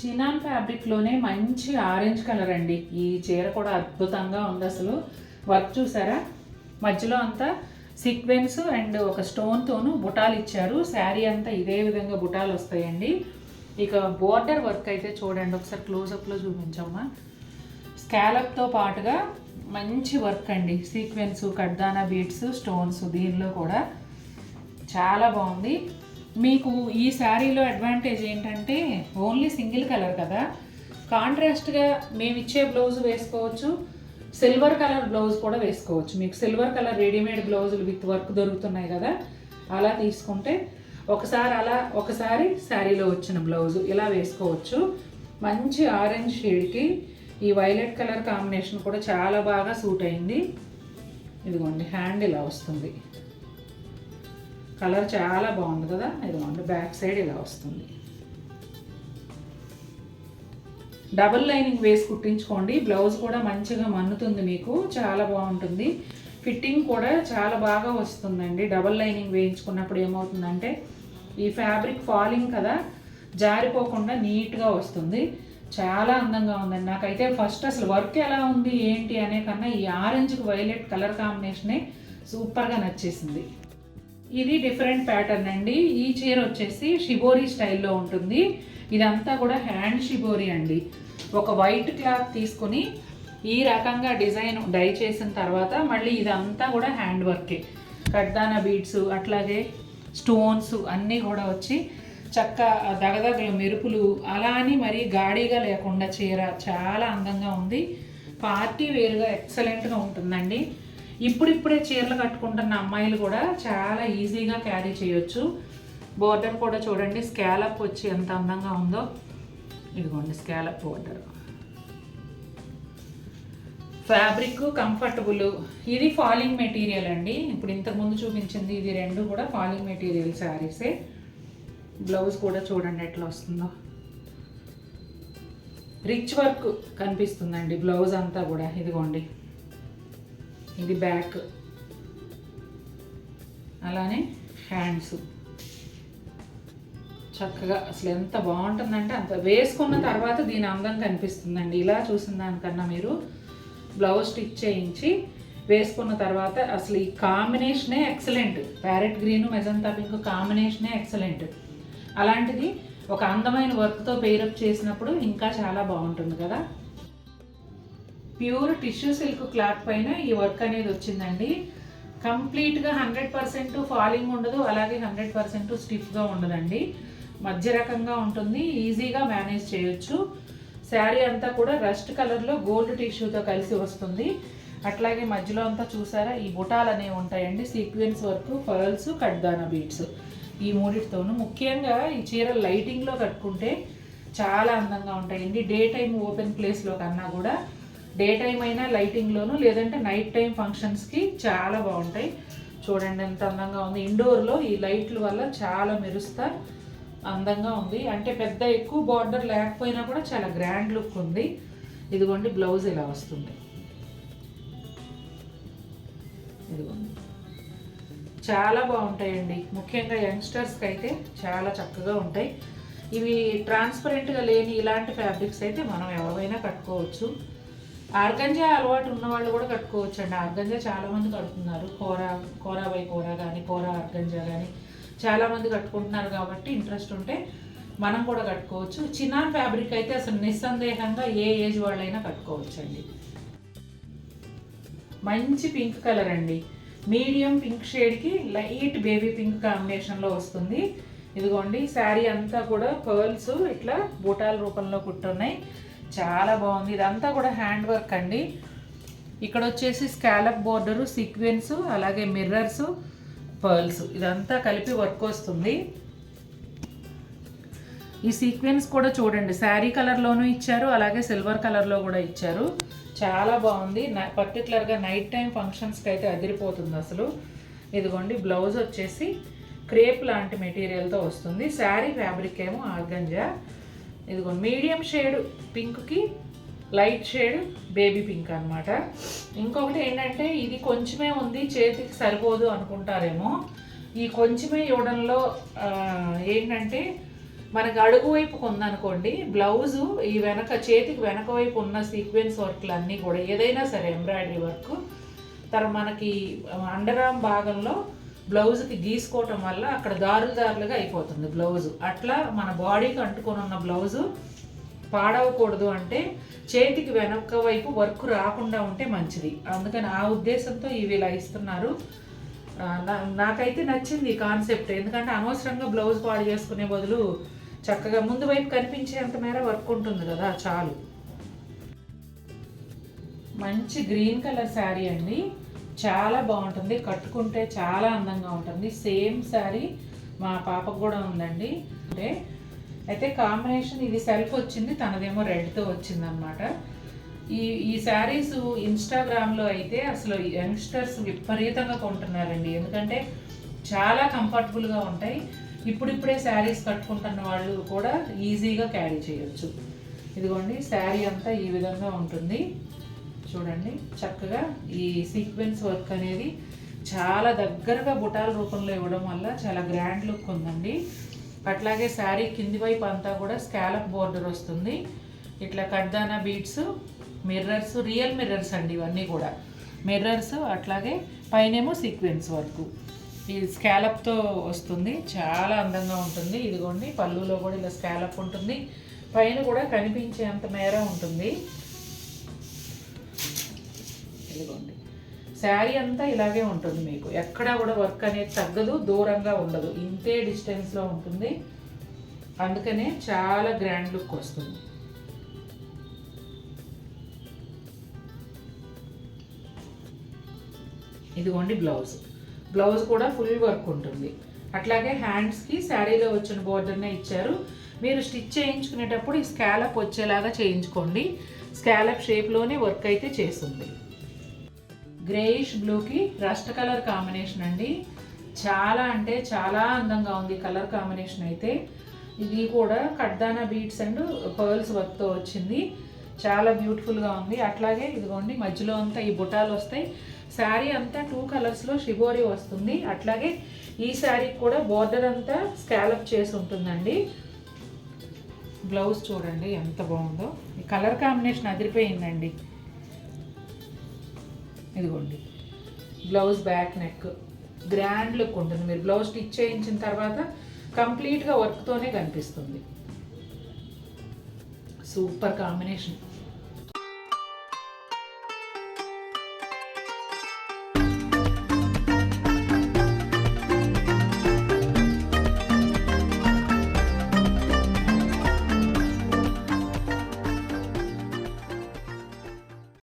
Chinon ఫ్యాబ్రిక్లోనే మంచి orange colour అండి. ఈ చీర కూడా అద్భుతంగా ఉంది. అసలు వర్క్ చూసారా, మధ్యలో అంతా సీక్వెన్స్ అండ్ ఒక స్టోన్తోను బుటాలు ఇచ్చారు. శారీ అంతా ఇదే విధంగా బుటాలు వస్తాయండి. ఇక బోర్డర్ వర్క్ అయితే చూడండి, ఒకసారి క్లోజప్లో చూపించమ్మా. స్కాలప్తో పాటుగా మంచి వర్క్ అండి, సీక్వెన్స్, కడ్దానా బీడ్స్, స్టోన్స్ దీనిలో కూడా చాలా బాగుంది. మీకు ఈ శారీలో అడ్వాంటేజ్ ఏంటంటే ఓన్లీ సింగిల్ కలర్ కదా, కాంట్రాస్ట్గా మేము ఇచ్చే బ్లౌజ్ వేసుకోవచ్చు, సిల్వర్ కలర్ బ్లౌజ్ కూడా వేసుకోవచ్చు. మీకు సిల్వర్ కలర్ రెడీమేడ్ బ్లౌజులు విత్ వర్క్ దొరుకుతున్నాయి కదా, అలా తీసుకుంటే ఒకసారి అలా, ఒకసారి శారీలో వచ్చిన బ్లౌజు ఇలా వేసుకోవచ్చు. మంచి ఆరెంజ్ షేడ్కి ఈ వైలెట్ కలర్ కాంబినేషన్ కూడా చాలా బాగా సూట్ అయింది. ఇదిగోండి హ్యాండ్ ఇలా వస్తుంది, కలర్ చాలా బాగుంది కదా. ఇదిగోండి బ్యాక్ సైడ్ ఇలా వస్తుంది. డబుల్ లైనింగ్ వేసి కుట్టించుకోండి, బ్లౌజ్ కూడా మంచిగా మన్నుతుంది, మీకు చాలా బాగుంటుంది. ఫిట్టింగ్ కూడా చాలా బాగా వస్తుందండి. డబుల్ లైనింగ్ వేయించుకున్నప్పుడు ఏమవుతుందంటే ఈ ఫ్యాబ్రిక్ ఫాలింగ్ కదా, జారిపోకుండా నీట్గా వస్తుంది. చాలా అందంగా ఉందండి. నాకైతే ఫస్ట్ అసలు వర్క్ ఎలా ఉంది ఏంటి అనే కన్నా ఈ ఆరెంజ్కి వైలెట్ కలర్ కాంబినేషనే సూపర్గా నచ్చేసింది. ఇది డిఫరెంట్ ప్యాటర్న్ అండి. ఈ చీర వచ్చేసి షిబోరీ స్టైల్లో ఉంటుంది. ఇదంతా కూడా హ్యాండ్ షిబోరీ అండి. ఒక వైట్ క్లాత్ తీసుకుని ఈ రకంగా డిజైన్ డై చేసిన తర్వాత మళ్ళీ ఇదంతా కూడా హ్యాండ్ వర్కే, కడ్దానా బీడ్స్ అట్లాగే స్టోన్స్ అన్నీ కూడా వచ్చి చక్క దగదగలు మెరుపులు అలా అని మరీ గాడిగా లేకుండా చీర చాలా అందంగా ఉంది. పార్టీ వేరుగా ఎక్సలెంట్గా ఉంటుందండి. ఇప్పుడిప్పుడే చీరలు కట్టుకుంటున్న అమ్మాయిలు కూడా చాలా ఈజీగా క్యారీ చేయొచ్చు. బోర్డర్ కూడా చూడండి, స్కాలప్ వచ్చి ఎంత అందంగా ఉందో. ఇదిగోండి స్కాలప్ బోర్డర్, ఫ్యాబ్రిక్ కంఫర్టబుల్. ఇది ఫాలింగ్ మెటీరియల్ అండి. ఇప్పుడు ఇంతకుముందు చూపించింది ఇది రెండు కూడా ఫాలింగ్ మెటీరియల్ శారీసే. బ్లౌజ్ కూడా చూడండి ఎట్లా వస్తుందో, రిచ్ వర్క్ కనిపిస్తుందండి బ్లౌజ్ అంతా కూడా. ఇదిగోండి ఇది బ్యాక్, అలానే హ్యాండ్స్ చక్కగా అసలు ఎంత బాగుంటుందంటే అంత వేసుకున్న తర్వాత దీని అందం కనిపిస్తుందండి. ఇలా చూసిన దానికన్నా మీరు బ్లౌజ్ స్టిచ్ చేయించి వేసుకున్న తర్వాత అసలు ఈ కాంబినేషనే excellent. Parrot green magenta pink కాంబినేషనే ఎక్సలెంట్. అలాంటిది ఒక అందమైన వర్క్తో పేరప్ చేసినప్పుడు ఇంకా చాలా బాగుంటుంది కదా. ప్యూర్ టిష్యూ సిల్క్ క్లాత్ పైన ఈ వర్క్ అనేది వచ్చిందండి. కంప్లీట్గా 100% ఫాలింగ్ ఉండదు, అలాగే 100% స్టిఫ్గా ఉండదండి, మధ్య రకంగా ఉంటుంది. ఈజీగా మేనేజ్ చేయొచ్చు. శారీ అంతా కూడా రస్ట్ కలర్లో గోల్డ్ టిష్యూతో కలిసి వస్తుంది. అట్లాగే మధ్యలో అంతా చూసారా ఈ బుటాలు అనేవి ఉంటాయండి, సీక్వెన్స్ వర్క్, పర్ల్స్, కడ్దానా బీడ్స్, ఈ మూడిటితోనూ. ముఖ్యంగా ఈ చీర లైటింగ్లో కట్టుకుంటే చాలా అందంగా ఉంటాయండి. డే టైం ఓపెన్ ప్లేస్లో కన్నా కూడా డే టైం అయినా లైటింగ్లోనూ, లేదంటే నైట్ టైం ఫంక్షన్స్కి చాలా బాగుంటాయి. చూడండి ఎంత అందంగా ఉంది. ఇండోర్లో ఈ లైట్ల వల్ల చాలా మెరుస్తా అందంగా ఉంది. అంటే పెద్ద ఎక్కువ బార్డర్ లేకపోయినా కూడా చాలా గ్రాండ్ లుక్ ఉంది. ఇదిగోండి బ్లౌజ్ ఇలా వస్తుంది. ఇదిగోండి చాలా బాగుంటాయండి. ముఖ్యంగా యంగ్స్టర్స్కి అయితే చాలా చక్కగా ఉంటాయి. ఇవి ట్రాన్స్పరెంట్గా లేని ఇలాంటి ఫ్యాబ్రిక్స్ అయితే మనం ఎవరైనా కట్టుకోవచ్చు. ఆర్గంజా అలవాటు ఉన్న వాళ్ళు కూడా కట్టుకోవచ్చు అండి. ఆర్గంజా చాలామంది కడుతున్నారు, కోరా బై కోరా కానీ కోరా ఆర్గంజా కానీ చాలామంది కట్టుకుంటున్నారు కాబట్టి ఇంట్రెస్ట్ ఉంటే మనం కూడా కట్టుకోవచ్చు. చినాన్ ఫ్యాబ్రిక్ అయితే అసలు నిస్సందేహంగా ఏ ఏజ్ వాళ్ళైనా కట్టుకోవచ్చు అండి. మంచి పింక్ కలర్ అండి, మీడియం పింక్ షేడ్కి లైట్ బేబీ పింక్ కాంబినేషన్లో వస్తుంది. ఇదిగోండి శారీ అంతా కూడా పర్ల్స్ ఇట్లా బూటాల రూపంలో కుట్టున్నాయి, చాలా బాగుంది. ఇదంతా కూడా హ్యాండ్ వర్క్ అండి. ఇక్కడ వచ్చేసి స్కాలప్ బోర్డరు, సీక్వెన్స్, అలాగే మిర్రర్స్, పర్ల్స్ ఇదంతా కలిపి వర్క్ వస్తుంది. ఈ సీక్వెన్స్ కూడా చూడండి శారీ కలర్లోనూ ఇచ్చారు, అలాగే సిల్వర్ కలర్లో కూడా ఇచ్చారు. చాలా బాగుంది. పర్టికులర్గా నైట్ టైం ఫంక్షన్స్కి అయితే అదిరిపోతుంది అసలు. ఇదిగోండి బ్లౌజ్ వచ్చేసి క్రేప్ లాంటి మెటీరియల్తో వస్తుంది. శారీ ఫ్యాబ్రిక్ ఏమో ఆర్గంజా. ఇదిగోండి మీడియం షేడ్ పింక్కి లైట్ షేడ్ బేబీ పింక్ అనమాట. ఇంకొకటి ఏంటంటే ఇది కొంచెమే ఉంది, చేతికి సరిపోదు అనుకుంటారేమో. ఈ కొంచెమే ఇవ్వడంలో ఏంటంటే మనకి అడుగు వైపుకు ఉందనుకోండి బ్లౌజు, ఈ వెనక చేతికి వెనక వైపు ఉన్న సీక్వెన్స్ వర్క్లు అన్నీ కూడా ఏదైనా సరే ఎంబ్రాయిడరీ వర్క్ మనకి అండర్ ఆర్మ్ భాగంలో బ్లౌజ్కి గీసుకోవటం వల్ల అక్కడ దారులుగా అయిపోతుంది బ్లౌజు. అట్లా మన బాడీకి అంటుకొని ఉన్న బ్లౌజు పాడవకూడదు అంటే చేతికి వెనక వైపు వర్క్ రాకుండా ఉంటే మంచిది. అందుకని ఆ ఉద్దేశంతో ఇవి ఇలా ఇస్తున్నారు. నాకైతే నచ్చింది ఈ కాన్సెప్ట్. ఎందుకంటే అనవసరంగా బ్లౌజ్ పాడు చేసుకునే బదులు చక్కగా ముందు వైపు కనిపించేంత మేర వర్క్ ఉంటుంది కదా, చాలు. మంచి గ్రీన్ కలర్ శారీ అండి, చాలా బాగుంటుంది, కట్టుకుంటే చాలా అందంగా ఉంటుంది. సేమ్ శారీ మా పాపకు కూడా ఉందండి. అంటే అయితే కాంబినేషన్ ఇది సెల్ఫ్ వచ్చింది, తనదేమో రెడ్తో వచ్చిందనమాట. ఈ శారీస్ ఇన్స్టాగ్రామ్లో అయితే అసలు యంగ్స్టర్స్ విపరీతంగా కొంటున్నారండి. ఎందుకంటే చాలా కంఫర్టబుల్గా ఉంటాయి. ఇప్పుడిప్పుడే శారీస్ కట్టుకుంటున్న వాళ్ళు కూడా ఈజీగా క్యారీ చేయొచ్చు. ఇదిగోండి శారీ అంతా ఈ విధంగా ఉంటుంది చూడండి. చక్కగా ఈ సీక్వెన్స్ వర్క్ అనేది చాలా దగ్గరగా బుటాల రూపంలో ఇవ్వడం వల్ల చాలా గ్రాండ్ లుక్ ఉందండి. అట్లాగే శారీ కింది వైపు అంతా కూడా స్కాలప్ బోర్డర్ వస్తుంది. ఇట్లా కడ్దానా బీడ్స్, మిర్రర్స్, రియల్ మిర్రర్స్ అండి ఇవన్నీ కూడా మిర్రర్స్. అట్లాగే పైనేమో సీక్వెన్స్ వర్క్ ఈ స్కాలప్తో వస్తుంది, చాలా అందంగా ఉంటుంది. ఇదిగోండి పళ్ళులో కూడా ఇలా స్కాలప్ ఉంటుంది, పైన కూడా కనిపించేంత మేర ఉంటుంది. ఇదిగోండి శారీ అంతా ఇలాగే ఉంటుంది, మీకు ఎక్కడా కూడా వర్క్ అనేది తగ్గదు, దూరంగా ఉండదు, ఇంతే డిస్టెన్స్లో ఉంటుంది. అందుకనే చాలా గ్రాండ్ లుక్ వస్తుంది. ఇదిగోండి బ్లౌజ్ కూడా ఫుల్ వర్క్ ఉంటుంది. అట్లాగే హ్యాండ్స్కి శారీలో వచ్చిన బోర్డర్నే ఇచ్చారు. మీరు స్టిచ్ చేయించుకునేటప్పుడు ఈ స్కాలప్ వచ్చేలాగా చేయించుకోండి. స్కాలప్ షేప్లోనే వర్క్ అయితే చేస్తుంది. గ్రేయిష్ బ్లూకి రస్ట్ కలర్ కాంబినేషన్ అండి, చాలా అంటే చాలా అందంగా ఉంది కలర్ కాంబినేషన్ అయితే. ఇది కూడా కడ్దానా బీడ్స్ అండ్ పర్ల్స్ వర్క్తో వచ్చింది, చాలా బ్యూటిఫుల్గా ఉంది. అట్లాగే ఇదిగోండి మధ్యలో అంతా ఈ బుటాలు వస్తాయి. శారీ అంతా 2 కలర్స్లో షిబోరి వస్తుంది. అట్లాగే ఈ శారీకి కూడా బోర్డర్ అంతా స్కాలప్ చేసి ఉంటుందండి. బ్లౌజ్ చూడండి ఎంత బాగుందో, ఈ కలర్ కాంబినేషన్ అదిరిపోయిందండి. ఇదిగోండి blouse back neck grand look ఉంటుంది. మీరు బ్లౌజ్ స్టిచ్ చేయించిన తర్వాత కంప్లీట్గా వర్క్తోనే కనిపిస్తుంది. Super combination.